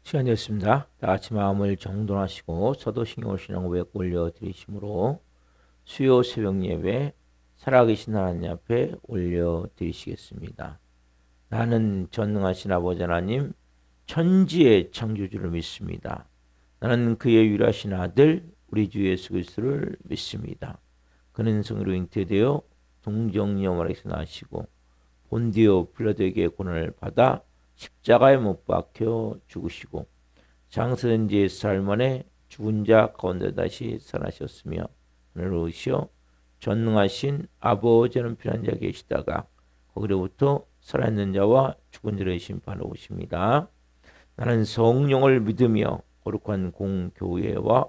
시간이 됐습니다. 다 같이 마음을 정돈하시고 서도신경을 신앙 고백 올려드리심으로 수요 새벽 예배 살아계신 하나님 앞에 올려드리시겠습니다. 나는 전능하신 아버지 하나님 천지의 창조주를 믿습니다. 나는 그의 유일하신 아들 우리 주 예수 그리스도를 믿습니다. 그는 성으로 잉태되어 동정녀마리에서 나시고 본디오 빌라도에게 고난을 받아 십자가에 못 박혀 죽으시고 장사된 지 4일 만에 죽은 자 가운데 다시 살아나셨으며 하늘로 오시어 전능하신 아버지는 필요한 자 계시다가 거기로부터 살아있는 자와 죽은 자를 심판하러 오십니다. 나는 성령을 믿으며 거룩한 공교회와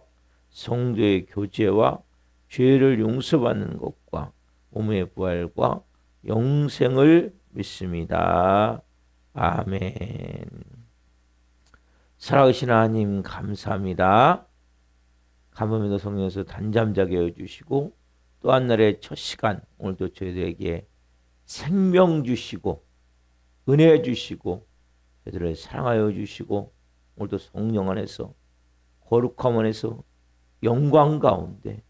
성도의 교제와 죄를 용서받는 것과 몸의 부활과 영생을 믿습니다. 아멘. 살아계신 하나님 감사합니다. 감사합니다. 성령에서 단잠 자게 해주시고 또 한 날의 첫 시간 오늘도 저희들에게 생명 주시고 은혜 주시고 저희들을 사랑하여 주시고 오늘도 성령 안에서 거룩함 안에서 영광 가운데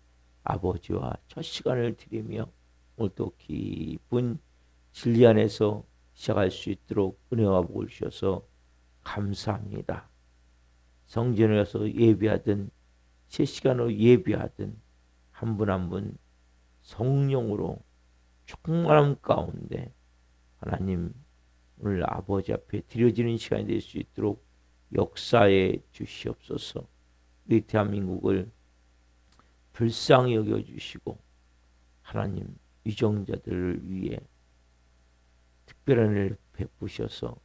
아버지와 첫 시간을 드리며 오늘도 깊은 진리 안에서 시작할 수 있도록 은혜와 복을 주셔서 감사합니다. 성전에 가서 예배하든 실시간으로 예배하든 한 분 한 분 성령으로 충만함 가운데 하나님 오늘 아버지 앞에 드려지는 시간이 될 수 있도록 역사해 주시옵소서. 우리 대한민국을 불쌍히 여겨주시고 하나님 위정자들을 위해 특별한 은혜를 베푸셔서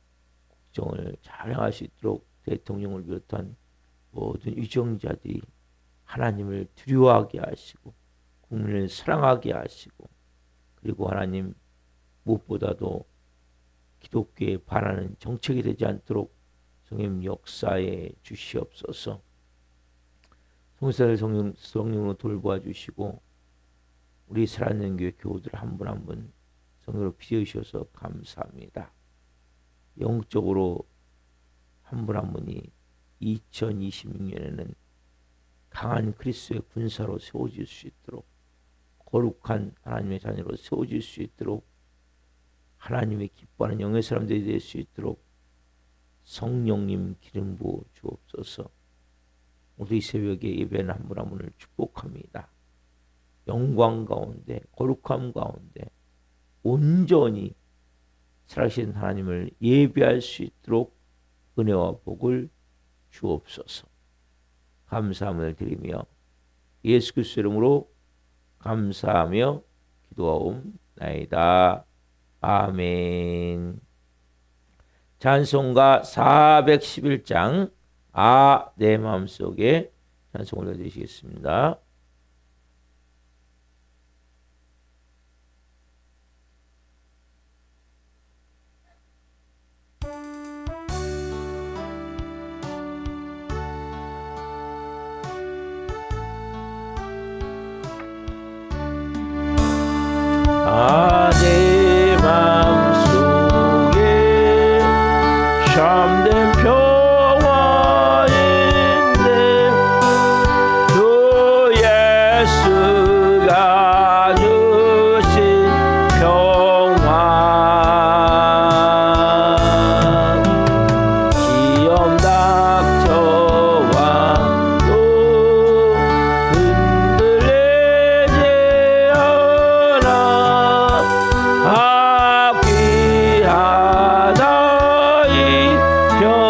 국정을 잘 행할 수 있도록 대통령을 비롯한 모든 위정자들이 하나님을 두려워하게 하시고 국민을 사랑하게 하시고 그리고 하나님 무엇보다도 기독교에 반하는 정책이 되지 않도록 성령 역사에 주시옵소서. 성사를 성령으로 돌보아 주시고 우리 살아있는 교회 교우들 한 분 한 분 성령으로 피우셔서 감사합니다. 영적으로 한 분 한 분이 2026년에는 강한 그리스도의 군사로 세워질 수 있도록 거룩한 하나님의 자녀로 세워질 수 있도록 하나님의 기뻐하는 영의 사람들이 될 수 있도록 성령님 기름 부어 주옵소서. 우리 새벽에 예배는 한 분 한 분을 축복합니다. 영광 가운데 거룩함 가운데 온전히 살아계신 하나님을 예배할 수 있도록 은혜와 복을 주옵소서. 감사함을 드리며 예수 그리스도 이름으로 감사하며 기도하옵나이다. 아멘. 찬송가 411장 내 마음속에 찬송 올려드리시겠습니다. 내 마음속에 참된 평화 있네. 주 예수가 주신 평화 시험 닥쳐와도 흔들리지 않아. 귀하다 이 평화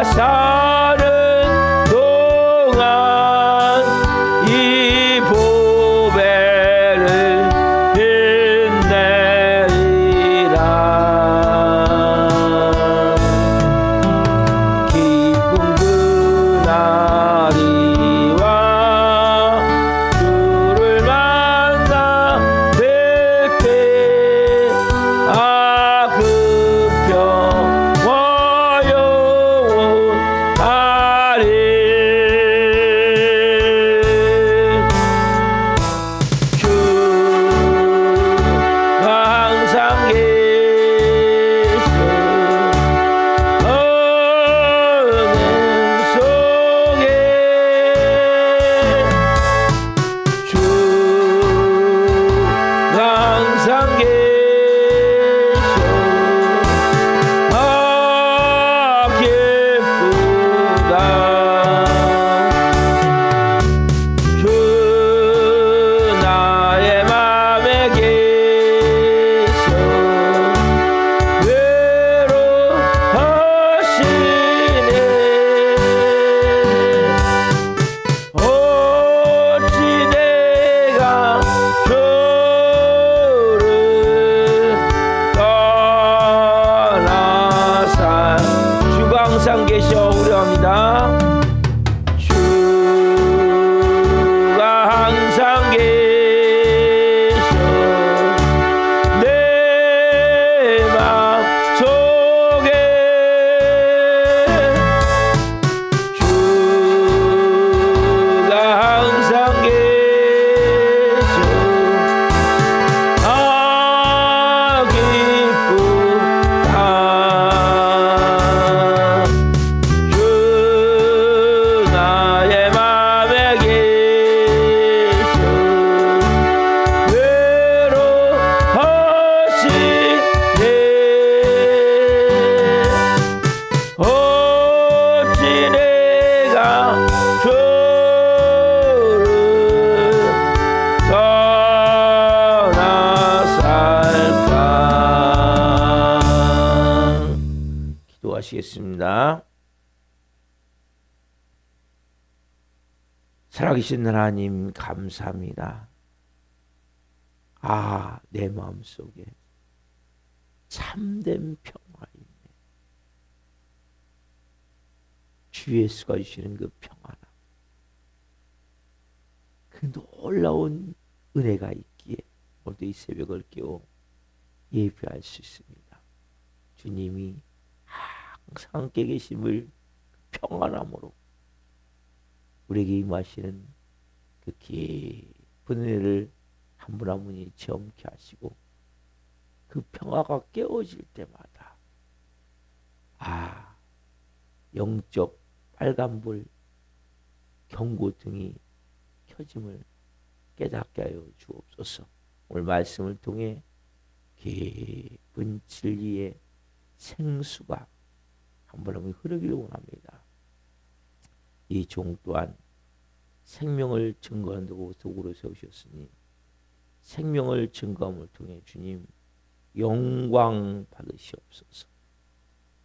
사는 동안 이 보배를 빛내리라. 기쁜 그날이 와 주를 만나 뵐 때 아 그 평화 영원하리. 주가 항상 계셔 은혜 속에 주가 항상 계셔 아 기쁘다. 주 나의 맘에 계셔 외로하시네. 어찌 내가 주를 떠나 살. 주가 항상 계셔 우려합니다. 주가 항상 계셔 내 맘속에. 주가 항상 계셔 아 기쁘다. 주 나의 맘에 계셔 외로하시네. 어찌 내가 주를 떠나 살까. 기도하시겠습니다. 살아계신 하나님 감사합니다. 아, 내 마음속에 참된 평화 있네. 주 예수가 주시는 그 평화나 그 놀라운 은혜가 있기에 오늘도 이 새벽을 깨워 예배할 수 있습니다. 주님이 항상 함께 계심을 평안함으로 우리에게 임하시는 그 깊은 은혜를 한 분 한 분이 체험케 하시고 그 평화가 깨어질 때마다 아, 영적 빨간불 경고등이 켜짐을 깨닫게 하여 주옵소서. 오늘 말씀을 통해 깊은 진리의 생수가 한 번 한 번 흐르기를 원합니다. 이 종 또한 생명을 증거하는 도구로 세우셨으니 생명을 증거함을 통해 주님 영광 받으시옵소서.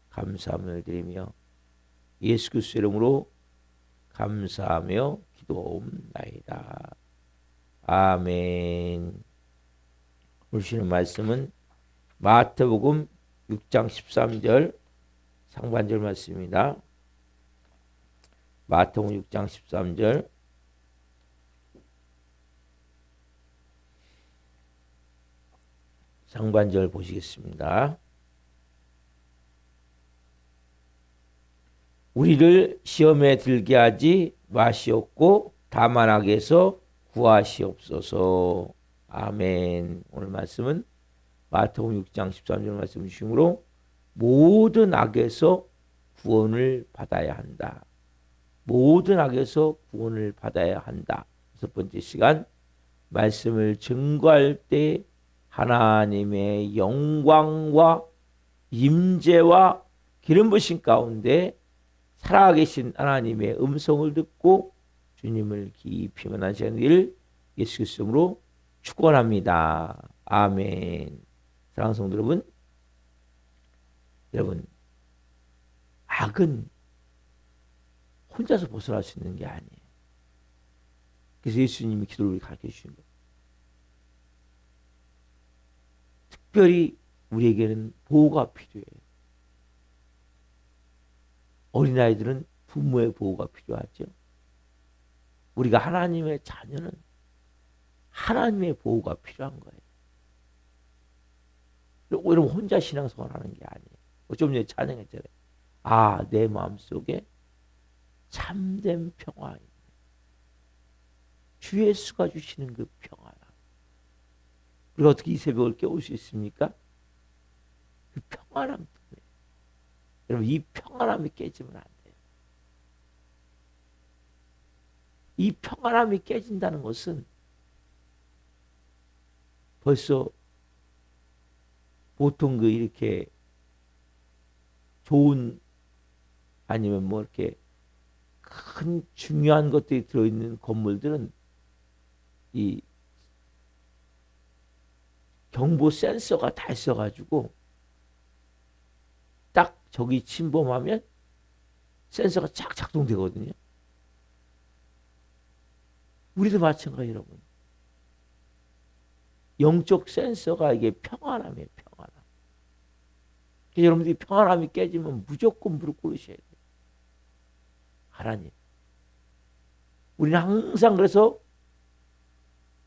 감사함을 드리며 예수 그리스도 이름으로 감사하며 기도옵나이다. 아멘. 오늘 주시는 말씀은 마태복음 6장 13절 상반절 말씀입니다. 마태복음 6장 13절 상반절 보시겠습니다. 우리를 시험에 들게 하지 마시옵고 다만 악에서 구하시옵소서. 아멘. 오늘 말씀은 마태복음 6장 13절 말씀 중심으로 모든 악에서 구원을 받아야 한다. 모든 악에서 구원을 받아야 한다. 첫 번째 시간 말씀을 증거할 때 하나님의 영광과 임재와 기름 부으심 가운데 살아계신 하나님의 음성을 듣고 주님을 깊이 만난 시간을 예수 그리스도로 축원합니다. 아멘. 사랑하는 성도 여러분, 악은 혼자서 벗어날 수 있는 게 아니에요. 그래서 예수님이 기도를 가르쳐 주신 거예요. 특별히 우리에게는 보호가 필요해요. 어린아이들은 부모의 보호가 필요하죠. 우리가 하나님의 자녀는 하나님의 보호가 필요한 거예요. 여러분 혼자 신앙생활 하는 게 아니에요. 좀 전에 찬양했잖아요. 아, 내 마음속에 참된 평화, 주 예수가 주시는 그 평화. 우리가 어떻게 이 새벽을 깨울 수 있습니까? 그 평안함 때문에. 여러분 이 평안함이 깨지면 안 돼요. 이 평안함이 깨진다는 것은 벌써 보통 그 이렇게 좋은 아니면 뭐 이렇게 큰 중요한 것들이 들어있는 건물들은 이 경보 센서가 다 있어가지고 딱 저기 침범하면 센서가 쫙 작동되거든요. 우리도 마찬가지 여러분. 영적 센서가 이게 평안함이에요. 평안함. 그래서 여러분들이 평안함이 깨지면 무조건 무릎 꿇으셔야 돼요. 하나님. 우리는 항상 그래서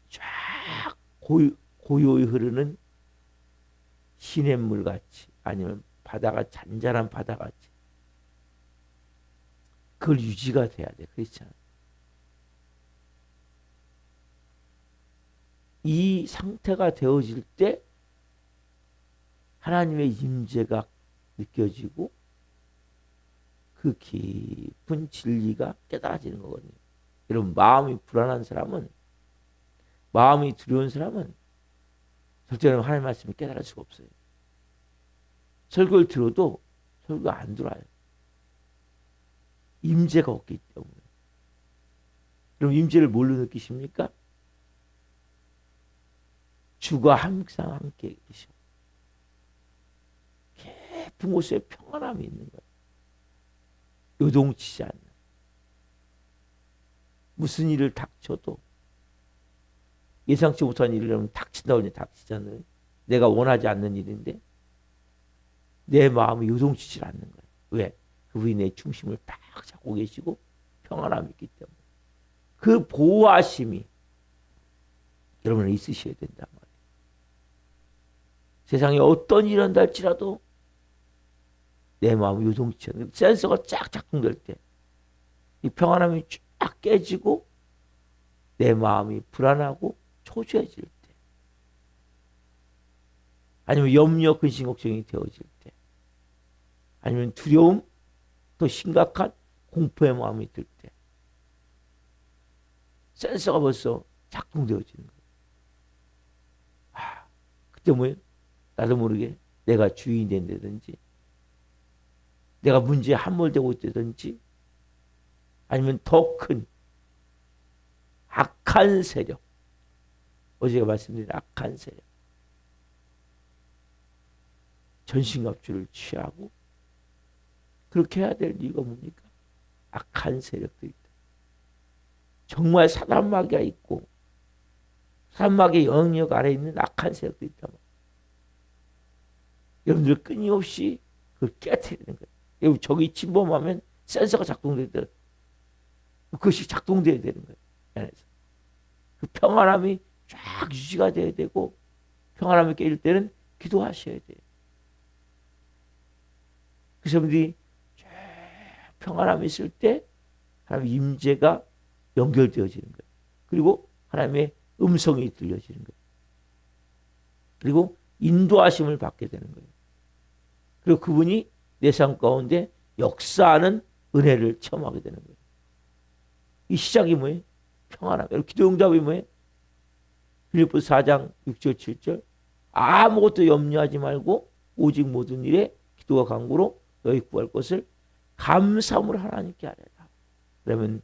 쫙 고요히 흐르는 시냇물 같이 아니면 바다가 잔잔한 바다 같이 그걸 유지가 돼야 돼. 그렇잖아. 이 상태가 되어질 때 하나님의 임재가 느껴지고 그 깊은 진리가 깨달아지는 거거든요. 여러분 마음이 불안한 사람은 마음이 두려운 사람은 절대로 하나님의 말씀을 깨달을 수가 없어요. 설교를 들어도 설교가 안 들어와요. 임재가 없기 때문에. 그럼 임재를 뭘로 느끼십니까? 주가 항상 함께 계셔. 깊은 곳에 평안함이 있는 거예요. 요동치지 않는. 무슨 일을 닥쳐도 예상치 못한 일이라면 닥친다고 하니 닥치잖아요. 내가 원하지 않는 일인데 내 마음이 요동치지 않는 거예요. 왜? 그분이 내 중심을 딱 잡고 계시고 평안함이 있기 때문에. 그 보호하심이 여러분은 있으셔야 된단 말이에요. 세상에 어떤 일이 일어날지라도 내 마음이 요동치 않는 센서가 쫙 작동될 때 이 평안함이 쫙 깨지고 내 마음이 불안하고 초조해질 때 아니면 염려 근심 걱정이 되어질 때 아니면 두려움 더 심각한 공포의 마음이 들 때 센서가 벌써 작동되어지는 거예요. 그때 뭐예요? 나도 모르게 내가 주인이 된다든지 내가 문제에 함몰되고 있다든지 아니면 더 큰 악한 세력 어제 말씀드린 악한 세력 전신갑주를 취하고 그렇게 해야 될 이유가 뭡니까? 악한 세력도 있다. 정말 사단마귀가 있고 사단마귀의 영역 아래 있는 악한 세력도 있다. 여러분들 끊임없이 그걸 깨트리는 거예요. 여러분 저기 침범하면 센서가 작동되더라도 그것이 작동돼야 되는 거예요. 안에서. 그 평안함이 쫙 유지가 돼야 되고 평안함이 깨질 때는 기도하셔야 돼요. 그래서 여러분들이 평안함이 있을 때 하나님의 임재가 연결되어지는 거예요. 그리고 하나님의 음성이 들려지는 거예요. 그리고 인도하심을 받게 되는 거예요. 그리고 그분이 내 삶 가운데 역사하는 은혜를 체험하게 되는 거예요. 이 시작이 뭐예요? 평안함. 기도 응답이 뭐예요? 빌립보서 4장 6절 7절 아무것도 염려하지 말고 오직 모든 일에 기도와 간구로 너희 구할 것을 감사함으로 하나님께 아뢰라. 그러면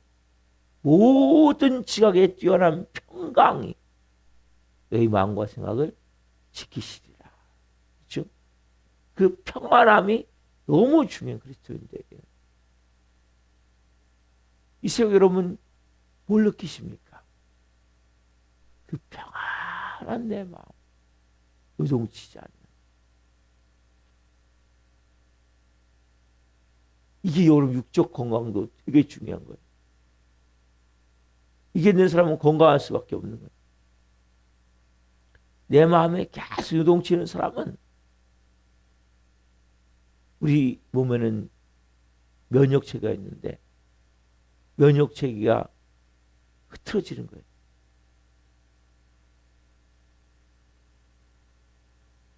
모든 지각에 뛰어난 평강이 너희 마음과 생각을 지키시리라. 그렇죠? 그 평안함이 너무 중요한 그리스도인들에게. 이 새벽 여러분 뭘 느끼십니까? 그 평안한 내 마음, 요동치지 않는. 이게 여러분 육적 건강도 되게 중요한 거예요. 이게 있는 사람은 건강할 수밖에 없는 거예요. 내 마음에 계속 요동치는 사람은 우리 몸에는 면역체계가 있는데 면역체계가 흐트러지는 거예요.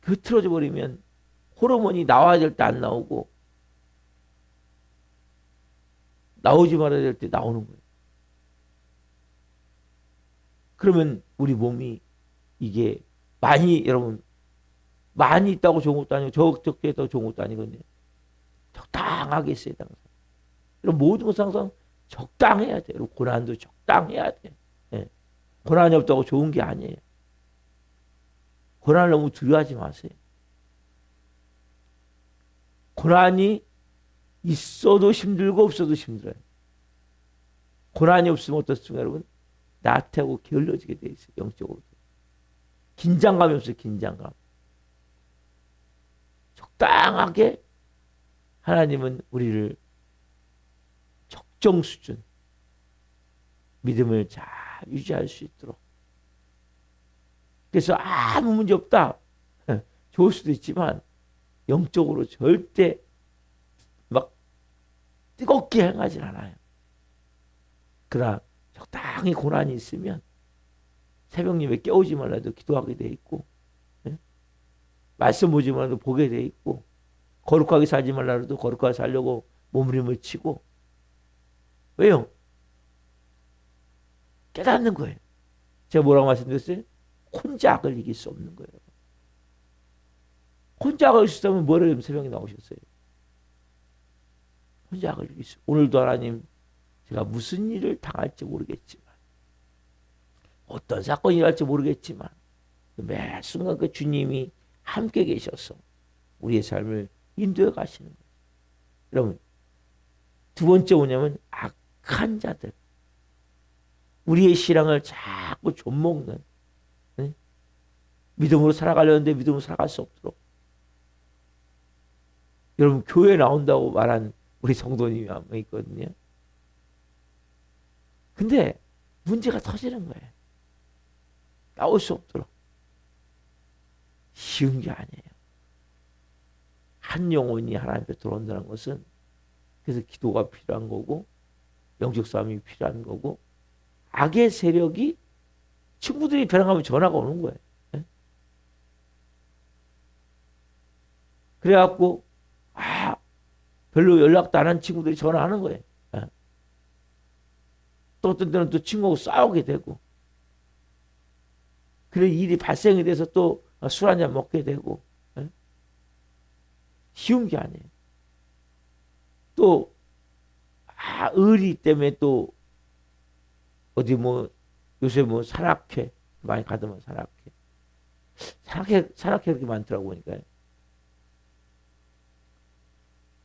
흐트러져 버리면 호르몬이 나와야 될 때 안 나오고 나오지 말아야 될 때 나오는 거예요. 그러면 우리 몸이 이게 많이 여러분 많이 있다고 좋은 것도 아니고 적게 있다고 좋은 것도 아니거든요. 적당하게 있어야 돼. 그럼 모든 것은 항상 적당해야 돼. 고난도 적당해야 돼. 예. 고난이 없다고 좋은 게 아니에요. 고난을 너무 두려워하지 마세요. 고난이 있어도 힘들고 없어도 힘들어요. 고난이 없으면 어떻습니까, 여러분? 나태하고 게을러지게 돼 있어요. 영적으로. 긴장감이 없어요. 긴장감. 적당하게 하나님은 우리를 적정 수준 믿음을 잘 유지할 수 있도록. 그래서 아무 문제 없다. 좋을 수도 있지만 영적으로 절대 막 뜨겁게 행하진 않아요. 그러나 적당히 고난이 있으면 새벽 예배 깨우지 말라도 기도하게 돼 있고, 말씀 보지 말라도 보게 돼 있고, 거룩하게 살지 말라도 거룩하게 살려고 몸부림을 치고. 왜요? 깨닫는 거예요. 제가 뭐라고 말씀드렸어요? 혼자 악을 이길 수 없는 거예요. 혼자 악을 이길 수 없다면 뭐를 새벽에 나오셨어요? 혼자 악을 이길 수. 오늘도 하나님, 제가 무슨 일을 당할지 모르겠지만, 어떤 사건이 일어날지 모르겠지만, 매 순간 그 주님이 함께 계셔서 우리의 삶을 인도해 가시는 거예요. 여러분, 두 번째 뭐냐면 악한 자들, 우리의 신앙을 자꾸 좀먹는, 믿음으로 살아가려는데 믿음으로 살아갈 수 없도록. 여러분, 교회 나온다고 말한 우리 성도님이 한 명 있거든요. 근데 문제가 터지는 거예요. 나올 수 없도록. 쉬운 게 아니에요. 한 영혼이 하나님 앞에 들어온다는 것은, 그래서 기도가 필요한 거고 영적 싸움이 필요한 거고, 악의 세력이 친구들이 변화가면 전화가 오는 거예요. 그래갖고 별로 연락도 안 한 친구들이 전화하는 거예요. 또 어떤 때는 또 친구하고 싸우게 되고, 그런 일이 발생이 돼서 또 술 한잔 먹게 되고. 쉬운 게 아니에요. 또 의리 때문에 또 어디 뭐 요새 뭐 산악회 많이 가더만, 산악회 그렇게 많더라고 보니까.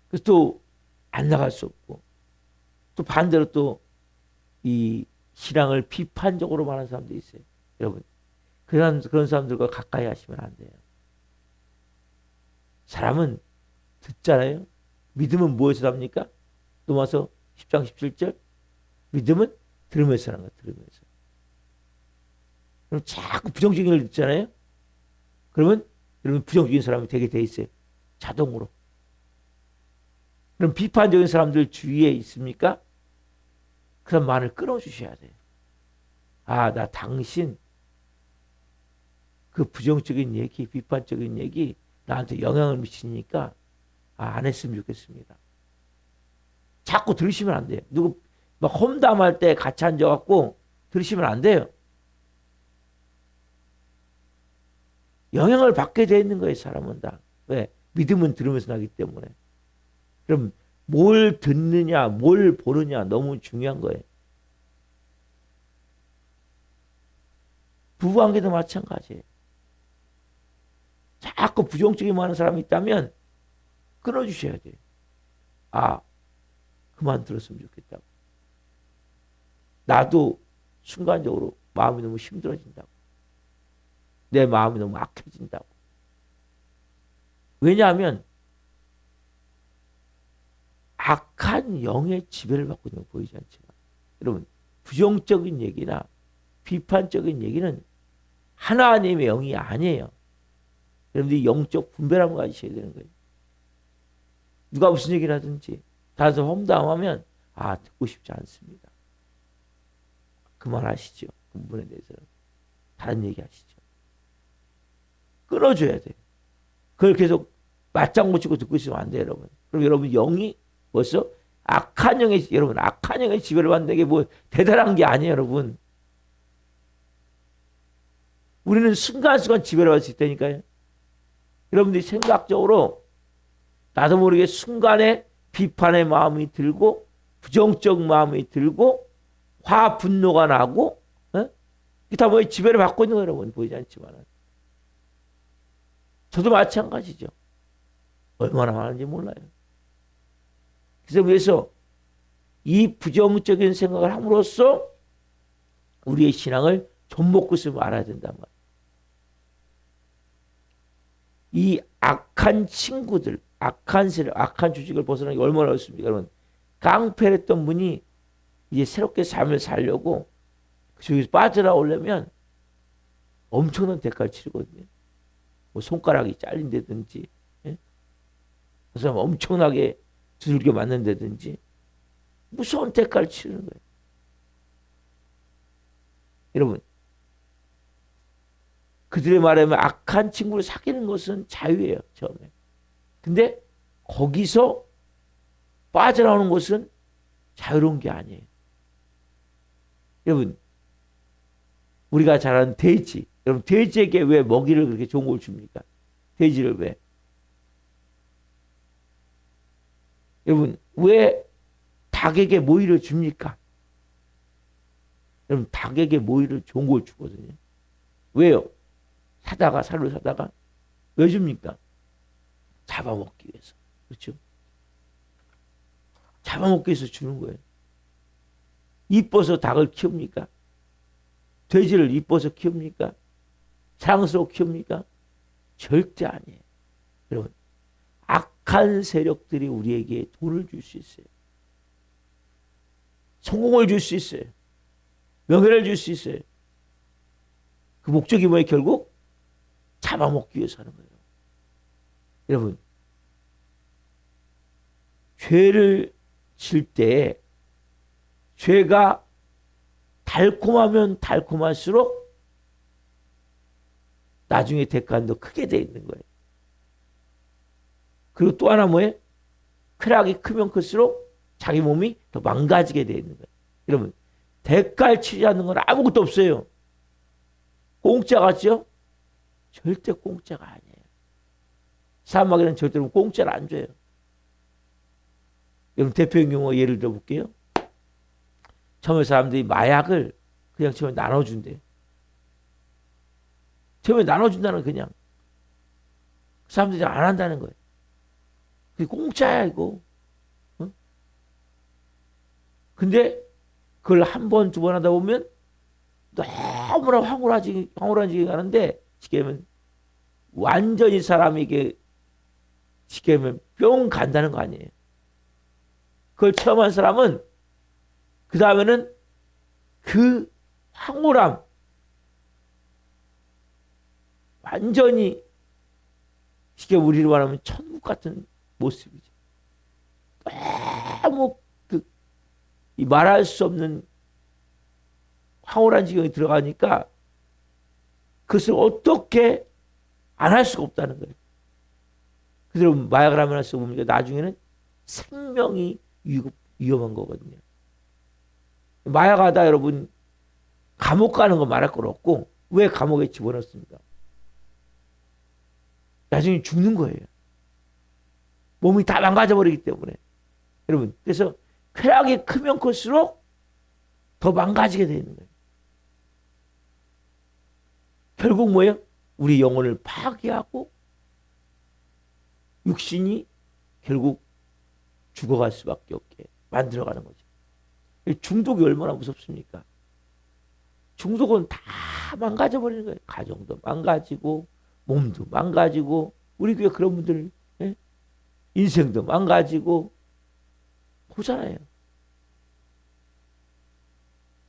그래서 또 안 나갈 수 없고, 또 반대로 또 이 신앙을 비판적으로 말하는 사람도 있어요. 여러분, 그런 사람들과 가까이 하시면 안 돼요. 사람은 듣잖아요. 믿음은 무엇에서 납니까? 로마서 10장 17절. 믿음은 들으면서 하는 거예요. 들으면서. 그럼 자꾸 부정적인 걸 듣잖아요. 그러면 여러분 부정적인 사람이 되게 돼 있어요. 자동으로. 그럼 비판적인 사람들 주위에 있습니까? 그런 말을 끊어주셔야 돼요. 나 당신 그 부정적인 얘기, 비판적인 얘기 나한테 영향을 미치니까 안 했으면 좋겠습니다. 자꾸 들으시면 안 돼요. 누구 막 험담할 때 같이 앉아갖고 들으시면 안 돼요. 영향을 받게 돼 있는 거예요, 사람은 다. 왜? 믿음은 들으면서 나기 때문에. 그럼 뭘 듣느냐, 뭘 보느냐 너무 중요한 거예요. 부부관계도 마찬가지예요. 자꾸 부정적인 많은 사람이 있다면 끊어주셔야 돼요. 그만 들었으면 좋겠다고. 나도 순간적으로 마음이 너무 힘들어진다고. 내 마음이 너무 악해진다고. 왜냐하면 악한 영의 지배를 받고 있는 거 보이지 않지만, 여러분, 부정적인 얘기나 비판적인 얘기는 하나님의 영이 아니에요. 여러분들이 영적 분별함을 가지셔야 되는 거예요. 누가 무슨 얘기를 하든지 다소 험담하면 듣고 싶지 않습니다. 그만하시죠. 그 부분에 대해서는 다른 얘기 하시죠. 끊어줘야 돼요. 그걸 계속 맞장구 치고 듣고 있으면 안 돼요, 여러분. 그럼 여러분 영이 벌써 악한 영의 지배를 받는 게 뭐 대단한 게 아니에요, 여러분. 우리는 순간순간 지배를 받을 수 있다니까요. 여러분들이 생각적으로 나도 모르게 순간에 비판의 마음이 들고 부정적 마음이 들고 화 분노가 나고, 이게 다 뭐 지배를 받고 있는 거예요, 여러분. 보이지 않지만 저도 마찬가지죠. 얼마나 많은지 몰라요. 그래서 이 부정적인 생각을 함으로써 우리의 신앙을 좀먹고 있으면 알아야 된단 말이에요. 이 악한 친구들, 악한 세력, 악한 주식을 벗어나기 얼마나 어렵습니까? 여러분, 깡패랬던 분이 이제 새롭게 삶을 살려고 저기서 빠져나오려면 엄청난 대가를 치르거든요. 뭐 손가락이 잘린다든지, 그 사람 엄청나게 두들겨 맞는다든지 무서운 대가를 치르는 거예요. 여러분, 그들의 말하면 악한 친구를 사귀는 것은 자유예요, 처음에. 근데 거기서 빠져나오는 것은 자유로운 게 아니에요. 여러분, 우리가 잘 아는 돼지. 여러분, 돼지에게 왜 먹이를 그렇게 좋은 걸 줍니까? 돼지를 왜? 여러분, 왜 닭에게 모이를 줍니까? 여러분, 닭에게 모이를 좋은 걸 주거든요. 왜요? 살을 사다가 왜 줍니까? 잡아먹기 위해서. 그렇죠? 잡아먹기 위해서 주는 거예요. 이뻐서 닭을 키웁니까? 돼지를 이뻐서 키웁니까? 사랑스럽게 키웁니까? 절대 아니에요. 여러분, 악한 세력들이 우리에게 돈을 줄 수 있어요. 성공을 줄 수 있어요. 명예를 줄 수 있어요. 그 목적이 뭐예요? 결국 잡아먹기 위해서 하는 거예요. 여러분, 죄를 질 때 죄가 달콤하면 달콤할수록 나중에 대가는 더 크게 돼 있는 거예요. 그리고 또 하나 뭐예요? 쾌락이 크면 클수록 자기 몸이 더 망가지게 돼 있는 거예요. 여러분, 대가를 치지 않는 건 아무것도 없어요. 공짜 같죠? 절대 공짜가 아니에요. 사막에는 절대로 공짜를 안 줘요. 여러분, 대표적인 경우 예를 들어볼게요. 처음에 사람들이 마약을 그냥 처음에 나눠준대요. 처음에 나눠준다는 그냥 사람들이 안 한다는 거예요. 그게 공짜야 이거. 어? 근데 그걸 한 번, 두 번 하다 보면 너무나 황홀하게 가는데 쉽게 하면 완전히 사람에게 쉽게 하면 뿅 간다는 거 아니에요. 그걸 체험한 사람은 그 다음에는 그 황홀함 완전히 쉽게 우리로 말하면 천국 같은 모습이죠. 너무 이 말할 수 없는 황홀한 지경에 들어가니까 그것을 어떻게 안 할 수가 없다는 거예요. 그대로 마약을 하면 할수록 뭡니까? 나중에는 생명이 위험한 거거든요. 마약하다 여러분 감옥 가는 거 말할 건 없고 왜 감옥에 집어넣습니까? 나중에 죽는 거예요. 몸이 다 망가져버리기 때문에. 여러분, 그래서 쾌락이 크면 클수록 더 망가지게 되는 거예요. 결국 뭐예요? 우리 영혼을 파괴하고 육신이 결국 죽어갈 수밖에 없게 만들어가는 거죠. 중독이 얼마나 무섭습니까? 중독은 다 망가져버리는 거예요. 가정도 망가지고 몸도 망가지고 우리 교회 그런 분들 예? 인생도 망가지고 보잖아요.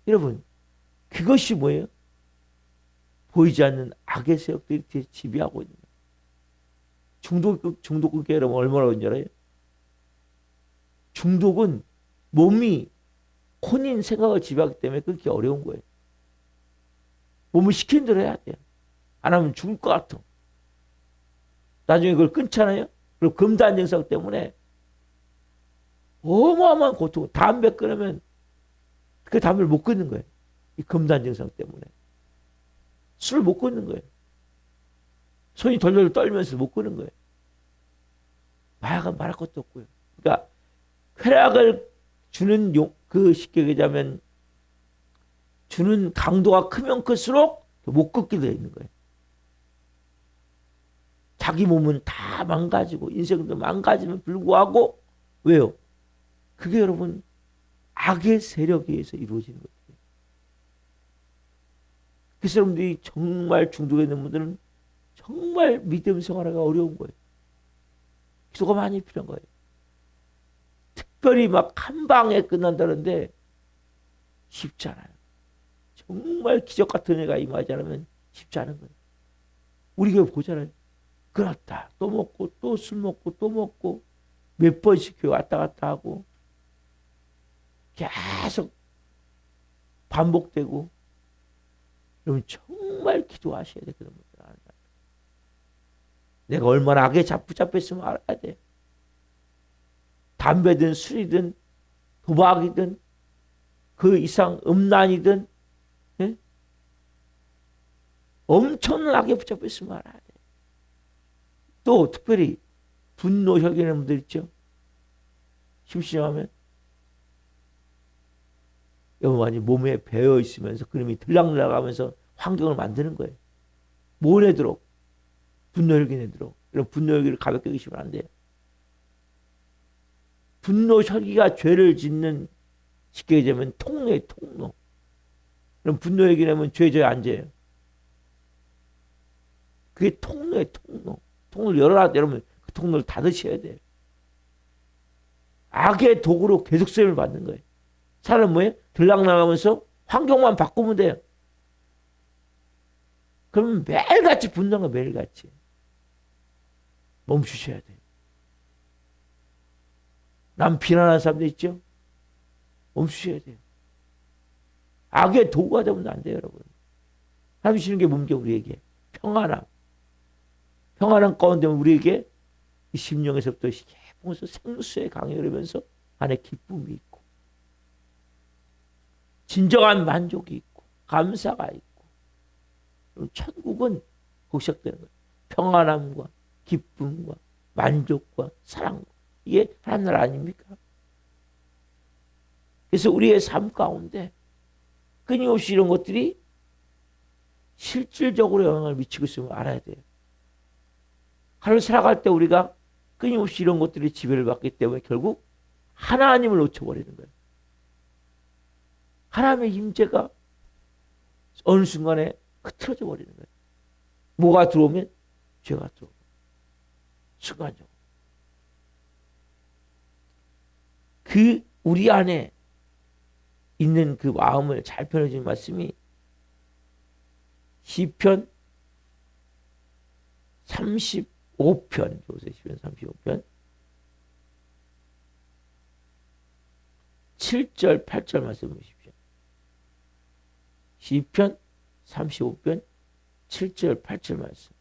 여러분 그것이 뭐예요? 보이지 않는 악의 세력들이 지배하고 있는 거예요. 중독극에 여러분 얼마나 어려운 줄 알아요? 중독은 몸이 혼인 생각을 지배하기 때문에 그렇게 어려운 거예요. 몸을 시킨 대로 해야 돼요. 안 하면 죽을 것 같아. 나중에 그걸 끊잖아요. 그리고 금단 증상 때문에 어마어마한 고통. 담배 끊으면 그 담배를 못 끊는 거예요. 이 금단 증상 때문에. 술을 못 끊는 거예요. 손이 덜덜 떨면서 못 끊는 거예요. 마약은 말할 것도 없고요. 그러니까 쾌락을 주는 그 쉽게 얘기하자면 주는 강도가 크면 클수록 못 끊게 되어 있는 거예요. 자기 몸은 다 망가지고 인생도 망가지면 불구하고 왜요? 그게 여러분 악의 세력에 의해서 이루어지는 거예요. 그래서 여러분들이 정말 중독에 있는 분들은 정말 믿음 생활하기가 어려운 거예요. 기도가 많이 필요한 거예요. 특별히 막 한 방에 끝난다는데 쉽지 않아요. 정말 기적 같은 애가 임하지 않으면 쉽지 않은 거예요. 우리 교회 보잖아요. 그렇다. 또 먹고 또 술 먹고 또 먹고 몇 번씩 교회 왔다 갔다 하고 계속 반복되고 여러분 정말 기도하셔야 돼. 그런 분들. 내가 얼마나 악에 붙잡혔으면 알아야 돼. 담배든 술이든 도박이든 그 이상 음란이든 예? 엄청난 악에 붙잡혔으면 알아야 돼. 또 특별히 분노 혈기는 분들 있죠. 심심하면 여러분 많이 몸에 배어 있으면서 그림이 들락날락하면서 환경을 만드는 거예요. 뭘 내도록 분노 혈기 내도록. 이런 분노 혈기를 가볍게 여기시면 안 돼요. 분노 혈기가 죄를 짓는 쉽게 얘기하면 통로예요. 통로. 그럼 분노 혈기 내면 죄져야 안 죄요. 그게 통로예요. 통로. 통로를 열어라. 여러분 그 통로를 닫으셔야 돼요. 악의 도구로 계속 쓰임을 받는 거예요. 사람은 뭐예요? 들락날락하면서 환경만 바꾸면 돼요. 그러면 매일같이 분노가 매일같이 멈추셔야 돼요. 남 비난하는 사람들 있죠? 멈추셔야 돼요. 악의 도구가 되면 안 돼요, 여러분. 하나님 주시는 게 뭔게 우리에게? 평안함. 평안함 가운데 우리에게 이 심령에서부터 깊으면서 생수의 강이 흐르면서 안에 기쁨이 있고 진정한 만족이 있고 감사가 있고 천국은 거기 시작되는 거예요. 평안함과 기쁨과 만족과 사랑과 이게 하나님 나라 아닙니까? 그래서 우리의 삶 가운데 끊임없이 이런 것들이 실질적으로 영향을 미치고 있음을 알아야 돼요. 하루를 살아갈 때 우리가 끊임없이 이런 것들이 지배를 받기 때문에 결국 하나님을 놓쳐버리는 거예요. 하나님의 임재가 어느 순간에 흐트러져 버리는 거예요. 뭐가 들어오면 죄가 들어오고 순간적으로. 그 우리 안에 있는 그 마음을 잘 표현해준 말씀이 시편 35편 조세 시편 35편 7절 8절 말씀 보십시오. 시편 35편 7절 8절 말씀.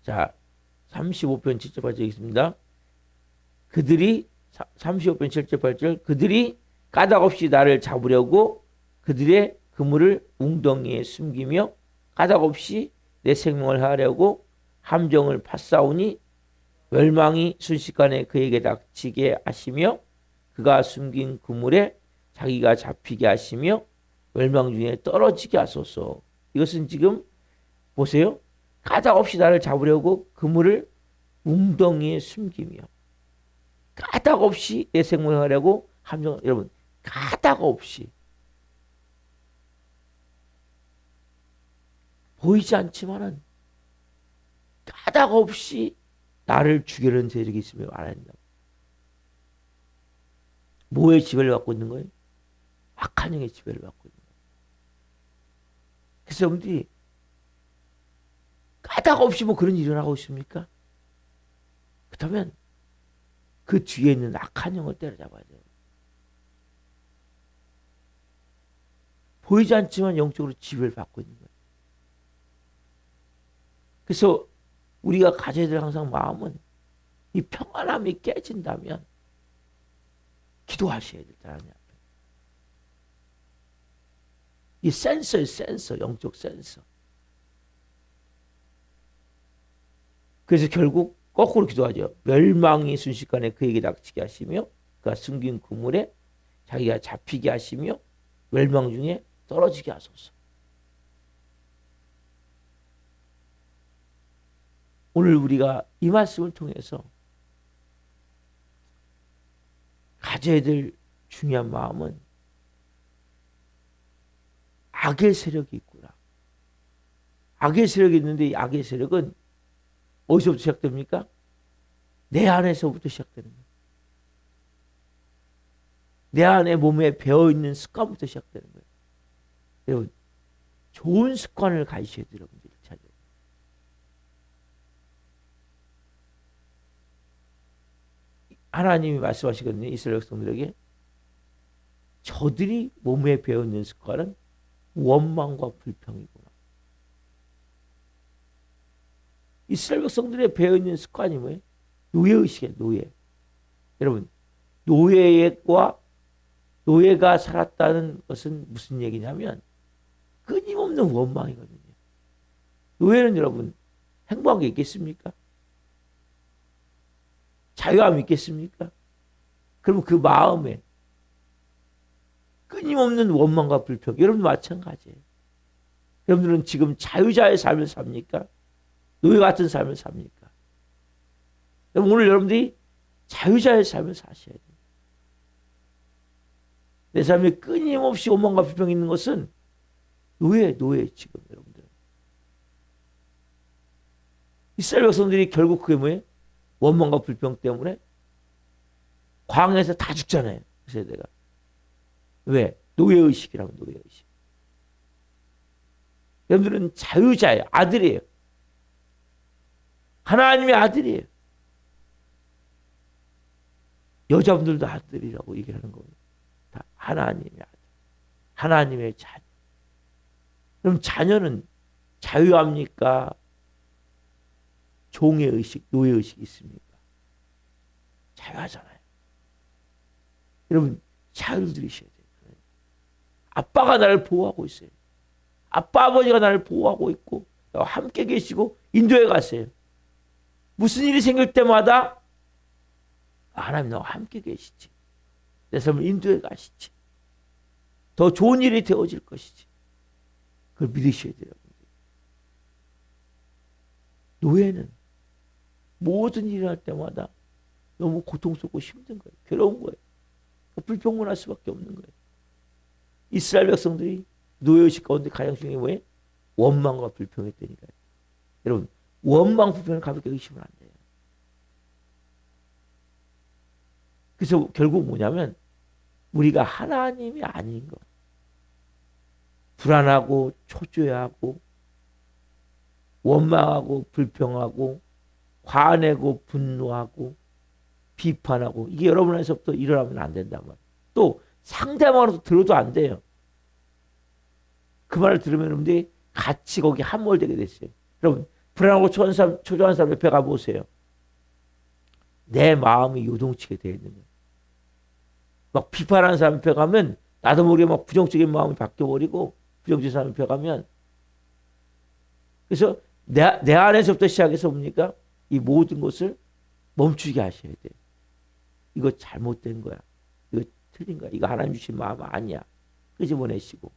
자, 35편 7절 8절 있습니다. 그들이 35편 7절 8절 그들이 까닭없이 나를 잡으려고 그들의 그물을 웅덩이에 숨기며 까닭없이 내 생명을 하려고 함정을 파싸우니 멸망이 순식간에 그에게 닥치게 하시며 그가 숨긴 그물에 자기가 잡히게 하시며 멸망 중에 떨어지게 하소서. 이것은 지금 보세요. 까닭없이 나를 잡으려고 그물을 웅덩이에 숨기며 까닭없이 내 생명을 하려고 함정. 여러분, 까닭없이 보이지 않지만은 까닭없이 나를 죽이려는 세력이 있으면 알아야 된다. 뭐의 지배를 받고 있는 거예요? 악한 영의 지배를 받고 있는 거예요. 그래서 여러분들이 까닭없이 뭐 그런 일을 하고 있습니까? 그렇다면 그 뒤에 있는 악한 영을 때려잡아야 돼요. 보이지 않지만 영적으로 지배를 받고 있는 거예요. 그래서 우리가 가져야 될 항상 마음은 이 평안함이 깨진다면 기도하셔야 될 때 하나님 앞에. 이 센서예요, 센서, 영적 센서. 그래서 결국 거꾸로 기도하죠. 멸망이 순식간에 그에게 닥치게 하시며 그가 숨긴 그물에 자기가 잡히게 하시며 멸망 중에 떨어지게 하소서. 오늘 우리가 이 말씀을 통해서 가져야 될 중요한 마음은 악의 세력이 있구나. 악의 세력이 있는데 이 악의 세력은 어디서부터 시작됩니까? 내 안에서부터 시작되는 거예요. 내 안에 몸에 배어있는 습관부터 시작되는 거예요. 여러분, 좋은 습관을 가지셔야 돼요. 여러분들. 하나님이 말씀하시거든요. 이스라엘 백성들에게 저들이 몸에 배어있는 습관은 원망과 불평이구나. 이스라엘 백성들의 배어있는 습관이 뭐예요? 노예의식이에요. 노예. 여러분, 노예가 살았다는 것은 무슨 얘기냐면 끊임없는 원망이거든요. 노예는 여러분 행복한 게 있겠습니까? 자유함이 있겠습니까? 그럼 그 마음에 끊임없는 원망과 불평. 여러분도 마찬가지예요. 여러분들은 지금 자유자의 삶을 삽니까? 노예 같은 삶을 삽니까? 오늘 여러분들이 자유자의 삶을 사셔야 돼요. 내 삶에 끊임없이 원망과 불평이 있는 것은 노예 지금 여러분들. 이스라엘 백성들이 결국 그게 뭐예요? 원망과 불평 때문에 광야에서 다 죽잖아요. 그 세대가. 왜? 노예의식이라고. 노예의식. 여러분들은 자유자예요. 아들이에요. 하나님의 아들이에요. 여자분들도 아들이라고 얘기하는 거예요. 다 하나님의 아들. 하나님의 자녀. 그럼 자녀는 자유합니까? 종의 의식, 노예 의식이 있습니까? 자유하잖아요. 여러분, 자유를 들이셔야 돼요. 아빠가 나를 보호하고 있어요. 아빠, 아버지가 나를 보호하고 있고 함께 계시고 인도에 갔어요. 무슨 일이 생길 때마다 하나님 나와 함께 계시지. 내 삶을 인도에 가시지. 더 좋은 일이 되어질 것이지. 그걸 믿으셔야 돼요. 노예는 모든 일을 할 때마다 너무 고통스럽고 힘든 거예요. 괴로운 거예요. 불평문할 수밖에 없는 거예요. 이스라엘 백성들이 노예의식 가운데 가장 중요한 게 뭐예요? 원망과 불평했다니까요. 여러분, 원망, 불평을 가볍게 의심을 안 돼요. 그래서 결국 뭐냐면 우리가 하나님이 아닌 것. 불안하고 초조해하고 원망하고 불평하고 화내고 분노하고 비판하고 이게 여러분 안에서부터 일어나면 안 된단 말이에요. 또 상대방으로서 들어도 안 돼요. 그 말을 들으면 여러분들이 같이 거기 함몰되게 됐어요. 여러분 불안하고 초조한 사람 옆에 가보세요. 내 마음이 요동치게 되어 있는 거예요. 막 비판하는 사람 옆에 가면 나도 모르게 막 부정적인 마음이 바뀌어버리고 부정적인 사람 옆에 가면 그래서 내 안에서부터 시작해서 뭡니까? 이 모든 것을 멈추게 하셔야 돼요. 이거 잘못된 거야. 이거 틀린 거야. 이거 하나님 주신 마음 아니야. 끄집어내시고.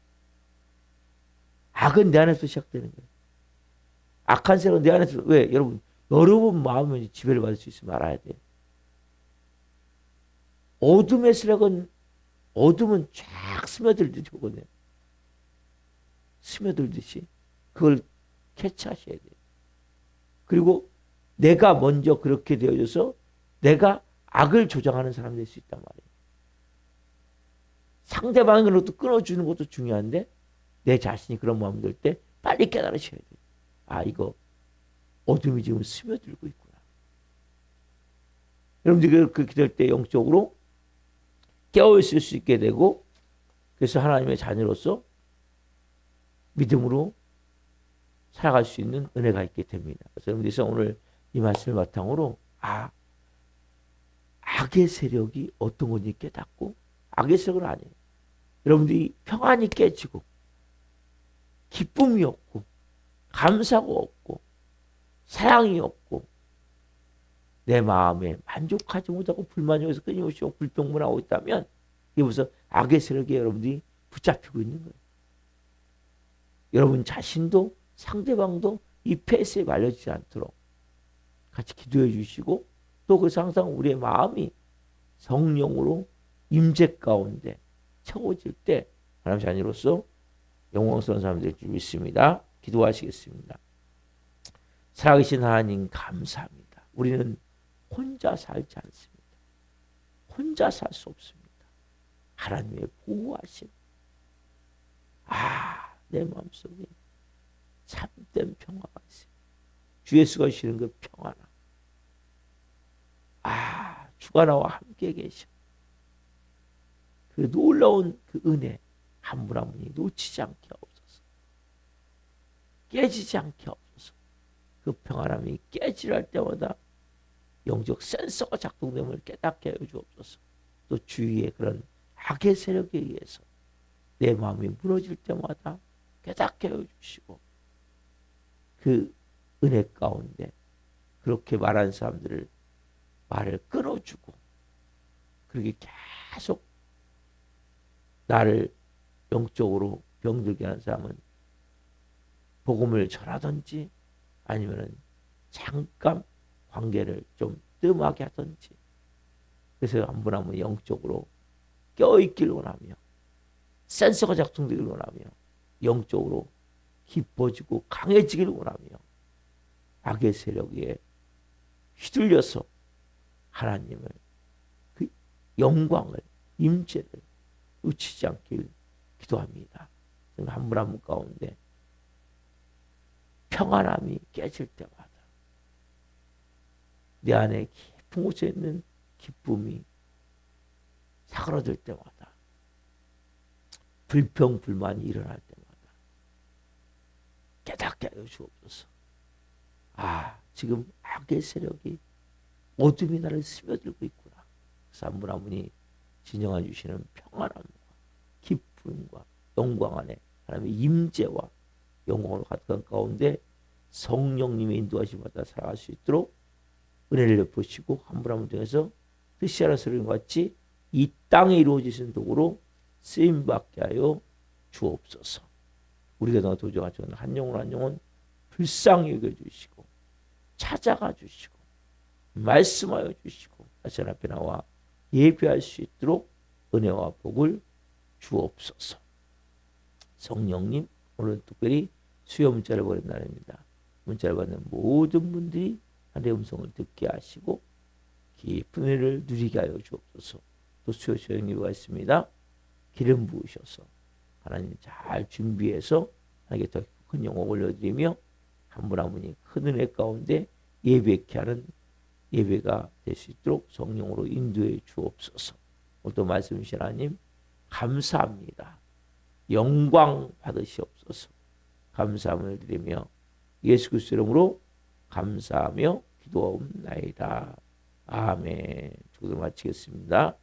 악은 내 안에서 시작되는 거예요. 악한 세력은 내 안에서 왜 여러분 마음에 지배를 받을 수 있으면 알아야 돼. 어둠의 세력은 어둠은 쫙 스며들듯이 오거든요. 스며들듯이 그걸 캐치하셔야 돼요. 그리고 내가 먼저 그렇게 되어져서 내가 악을 조장하는 사람이 될 수 있단 말이에요. 상대방의 것도 끊어주는 것도 중요한데 내 자신이 그런 마음이 들 때 빨리 깨달으셔야 돼요. 아, 이거 어둠이 지금 스며들고 있구나. 여러분들이 그렇게 될 때 영적으로 깨어있을 수 있게 되고 그래서 하나님의 자녀로서 믿음으로 살아갈 수 있는 은혜가 있게 됩니다. 그래서 여러분들께서 오늘 이 말씀을 바탕으로 악의 세력이 어떤 건지 깨닫고 악의 세력은 아니에요. 여러분들이 평안이 깨지고 기쁨이 없고 감사가 없고 사랑이 없고 내 마음에 만족하지 못하고 불만족해서 끊임없이 불평분하고 있다면 이게 무슨 악의 세력에 여러분들이 붙잡히고 있는 거예요. 여러분 자신도 상대방도 이 폐쇄에 말려지지 않도록 같이 기도해 주시고 또 그래서 항상 우리의 마음이 성령으로 임재 가운데 채워질 때 하나님 자녀로서 영광스러운 사람이 될 줄 믿습니다. 기도하시겠습니다. 살아계신 하나님 감사합니다. 우리는 혼자 살지 않습니다. 혼자 살 수 없습니다. 하나님의 보호하심. 내 마음속에 참된 평화가 있어요. 주 예수가 주시는 그 평화나. 주가 나와 함께 계셔. 그 놀라운 그 은혜 한 분 한 분이 놓치지 않게 없어서 깨지지 않게 없어서 그 평안함이 깨지할 때마다 영적 센서가 작동됨을 깨닫게 하여 주옵소서. 또 주위의 그런 악의 세력에 의해서 내 마음이 무너질 때마다 깨닫게 하여 주시고 그 은혜 가운데 그렇게 말하는 사람들을 말을 끊어주고 그렇게 계속 나를 영적으로 병들게 하는 사람은 복음을 전하든지 아니면은 잠깐 관계를 좀 뜸하게 하든지 그래서 한 분 한 분 영적으로 껴있기를 원하며 센서가 작동되기를 원하며 영적으로 깊어지고 강해지기를 원하며 악의 세력에 휘둘려서 하나님을 그 영광을 임재를 놓치지 않길 기도합니다. 한 분 한 분 가운데 평안함이 깨질 때마다 내 안에 깊은 곳에 있는 기쁨이 사그러들 때마다 불평불만이 일어날 때마다 깨닫게 하여 주옵소서. 지금 악의 세력이 어둠이 나를 스며들고 있구나. 그래서 한 분 한 분이 진정해 주시는 평안함과 기쁨과 영광 안에 하나님의 임재와 영광으로 가득한 가운데 성령님의 인도하심 받아 살아갈 수 있도록 은혜를 베푸시고 한 분 한 분 중에서 뜻이 하나 서린 것 같이 이 땅에 이루어지신 도구로 쓰임받게 하여 주옵소서. 우리가 도저히 한 영혼 한 영혼 불쌍히 여겨주시고 찾아가 주시고 말씀하여 주시고 하신 앞에 나와 예배할 수 있도록 은혜와 복을 주옵소서. 성령님, 오늘 특별히 수요 문자를 보낸 날입니다. 문자를 받는 모든 분들이 하나님의 음성을 듣게 하시고 깊은 은혜를 누리게 하여 주옵소서. 또 수요 소형 예배가 있습니다. 기름 부으셔서 하나님 잘 준비해서 하나님께 더 큰 영광 올려드리며 한 분 한 분이 큰 은혜 가운데 예배케 하는 예배가 될 수 있도록 성령으로 인도해 주옵소서. 오늘 또 말씀 주신 하나님 감사합니다. 영광 받으시옵소서. 감사함을 드리며 예수 그리스도 이름으로 감사하며 기도하옵나이다. 아멘. 기도 마치겠습니다.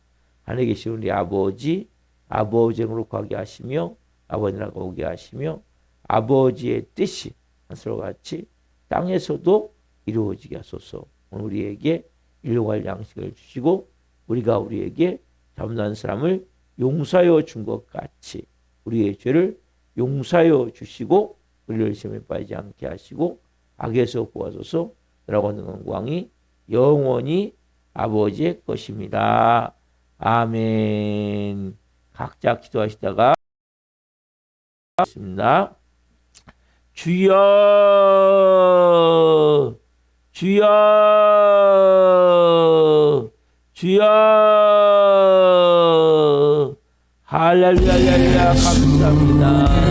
하늘에 계신 우리 아버지, 아버지 이름으로 가게 하시며 아버지 나라가 오게 하시며 아버지의 뜻이 하늘과 같이 땅에서도 이루어지게 하소서. 오늘 우리에게 일용할 양식을 주시고 우리가 우리에게 잘못한 사람을 용서하여 준 것 같이 우리의 죄를 용서하여 주시고 우리를 시험에 빠지지 않게 하시고 악에서 구하소서.라고 하는 영광이 영원히 아버지의 것입니다. 아멘. 각자 기도하시다가 있습니다. 주여, 주여, 주여. 할렐루야, 감사합니다.